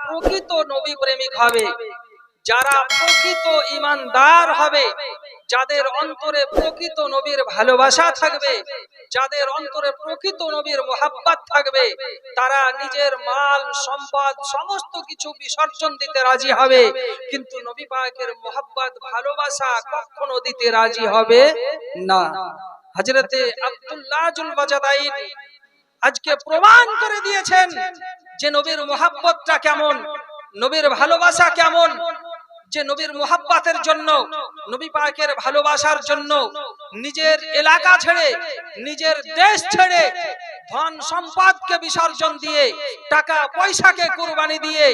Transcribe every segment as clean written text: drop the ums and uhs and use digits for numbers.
প্রকৃত নবী প্রেমিক হবে, যারা প্রকৃত ঈমানদার হবে, যাদের অন্তরে প্রকৃত নবীর ভালোবাসা থাকবে, যাদের অন্তরে প্রকৃত নবীর মুহাব্বত থাকবে, তারা নিজের মাল সম্পদ সমস্ত কিছু বিসর্জন দিতে রাজি হবে, কিন্তু নবী পাকের মুহাব্বত ভালোবাসা কখনো দিতে রাজি হবে না। হযরতে আব্দুল্লাহ জুল বাজাদাইন আজকে প্রমাণ করে দিয়েছেন যে নবীর মুহাব্বতটা কেমন, নবীর ভালোবাসা কেমন, যে নবীর মুহাব্বতের জন্য, নবী পাকের ভালোবাসার জন্য নিজের এলাকা ছেড়ে, নিজের দেশ ছেড়ে, ধন সম্পদকে বিসর্জন দিয়ে, টাকা পয়সাকে কুরবানি দিয়ে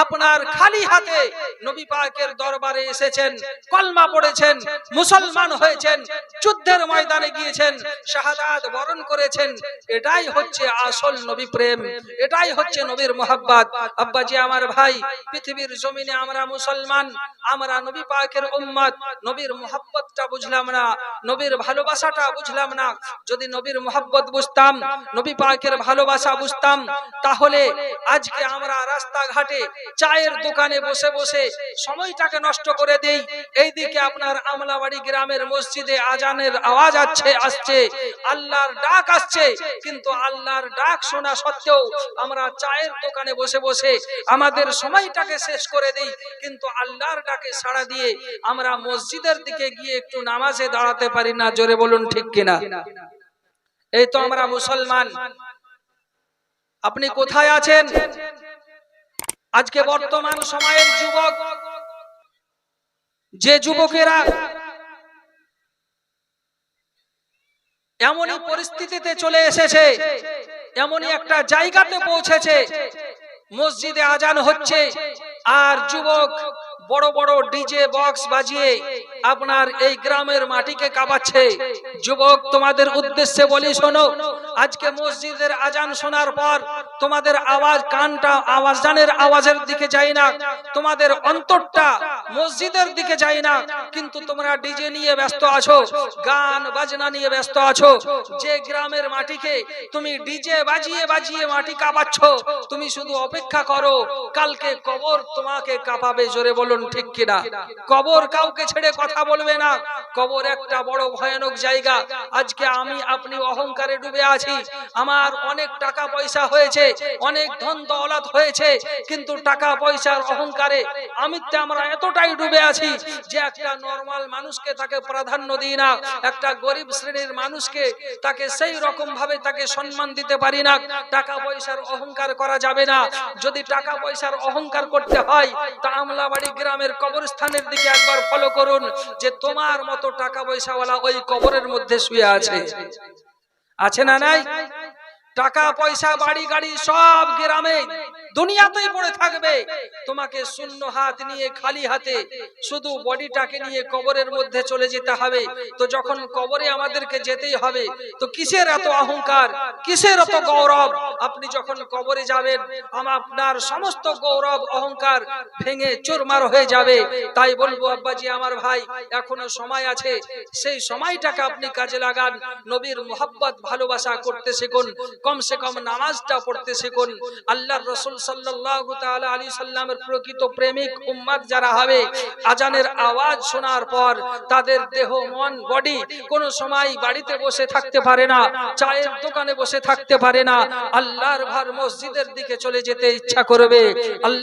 আপনার খালি হাতে নবী পাকের দরবারে এসেছেন, কলমা পড়েছেন, মুসলমান হয়েছেন, যুদ্ধের ময়দানে গিয়েছেন, শাহাদাত বরণ করেছেন। এটাই হচ্ছে আসল নবী প্রেম, এটাই হচ্ছে নবীর মুহাব্বত। আব্বাজি আমার ভাই, পৃথিবীর জমিনে আমরা মুসলমান, আমরা নবী পাকের উম্মত, নবীর মুহাব্বতটা বুঝলাম না, নবীর ভালোবাসাটা বুঝলাম না। যদি নবীর মুহাব্বত বুঝতাম, নবী পাকের ভালোবাসা বুঝতাম, তাহলে আজকে আমরা রাস্তাঘাটে চায়ের দোকানে বসে বসে সময়টাকে নষ্ট করে দেই। এইদিকে আপনার আমলাবাড়ি গ্রামের মসজিদে আজানের আওয়াজ আসছে, আল্লাহর ডাক আসছে, কিন্তু আল্লাহর ডাক শোনা সত্ত্বেও আমরা চায়ের দোকানে বসে বসে আমাদের সময়টাকে শেষ করে দেই, কিন্তু আল্লাহর ডাকে সাড়া দিয়ে আমরা মসজিদের দিকে গিয়ে একটু নামাজে দাঁড়াতে পারি না। জোরে বলুন ঠিক কিনা? এই তো আমরা মুসলমান। আপনি কোথায় আছেন? আজকে বর্তমান সময়ের যুবক, যে যুবকেরা এমনই পরিস্থিতিতে চলে এসেছে, এমনই একটা জায়গাতে পৌঁছেছে, মসজিদে আজান হচ্ছে আর যুবক বড় বড় ডিজে বক্স বাজিয়ে আপনার এই গ্রামের মাটিকে কাঁপাচ্ছে। যুবক, তোমাদের উদ্দেশ্যে বলি, শোনো, আজকে মসজিদের আজান শোনার পর তোমাদের আওয়াজ, কানটা আজানের আওয়াজের দিকে যায় না, তোমাদের অন্তরটা মসজিদের দিকে যায় না, কিন্তু তোমরা ডিজে নিয়ে ব্যস্ত আছো, গান বাজনা নিয়ে ব্যস্ত আছো। যে গ্রামের মাটিকে তুমি ডিজে বাজিয়ে বাজিয়ে মাটি কাঁপাচ্ছ, তুমি শুধু অপেক্ষা করো, কালকে কবর তোমাকে কাঁপাবে। জোরে বলুন ঠিক কিনা? কবর কাউকে ছেড়ে কথা বলবে না। কবর একটা বড় ভয়ানক জায়গা। আজকে আমি আপনি অহংকারে ডুবে আছি, আমার অনেক টাকা পয়সা হয়েছে, অনেক ধন দৌলত হয়েছে, কিন্তু টাকা পয়সার অহংকারে আমিতে আমরা এতটাই ডুবে আছি যে একটা নরমাল মানুষকে তাকে প্রাধান্য দিই না, একটা গরিব শ্রেণীর মানুষকে তাকে সেই রকম ভাবে তাকে সম্মান দিতে পারি না। টাকা পয়সার অহংকার করা যাবে না। যদি টাকা পয়সার অহংকার করতে হয় তা আমলাবাড়ি গ্রামের কবরস্থানের দিকে একবার ফলো করুন, যে তোমার মতো টাকা পয়সাওয়ালা ওই কবরের মধ্যে শুয়ে আছে। আছে না নাই? টাকা পয়সা বাড়ি গাড়ি সব গ্রামে দুনিয়াতেই পড়ে থাকবে, তোমাকে শূন্য হাত নিয়ে, খালি হাতে, শুধু বডিটাকে নিয়ে কবরের মধ্যে চলে যেতে হবে। তো যখন কবরে আমাদেরকে যেতেই হবে, তো কিসের এত অহংকার, কিসের এত গৌরব? আপনি যখন কবরে যাবেন, আপনার সমস্ত গৌরব অহংকার ভেঙে চুরমার হয়ে যাবে। তাই বলবো আব্বাজি আমার ভাই, এখনো সময় আছে, সেই সময়টাকে আপনি কাজে লাগান, নবীর মুহাব্বত ভালোবাসা করতে শিখুন, কমসে কম নামাজটা পড়তে শিখুন। আল্লাহর রাসূল সাল্লাল্লাহু তাআলা আলাইহি সাল্লামের প্রকৃত প্রেমিক উম্মত যারা হবে, আজানের আওয়াজ শোনার পর তাদের দেহ, মন, বডি কোনো সময় বাড়িতে বসে থাকতে পারে না, চায়ের দোকানে বসে থাকতে পারে না, আল্লাহর ঘর মসজিদের দিকে চলে যেতে ইচ্ছা করবে। আল্লাহ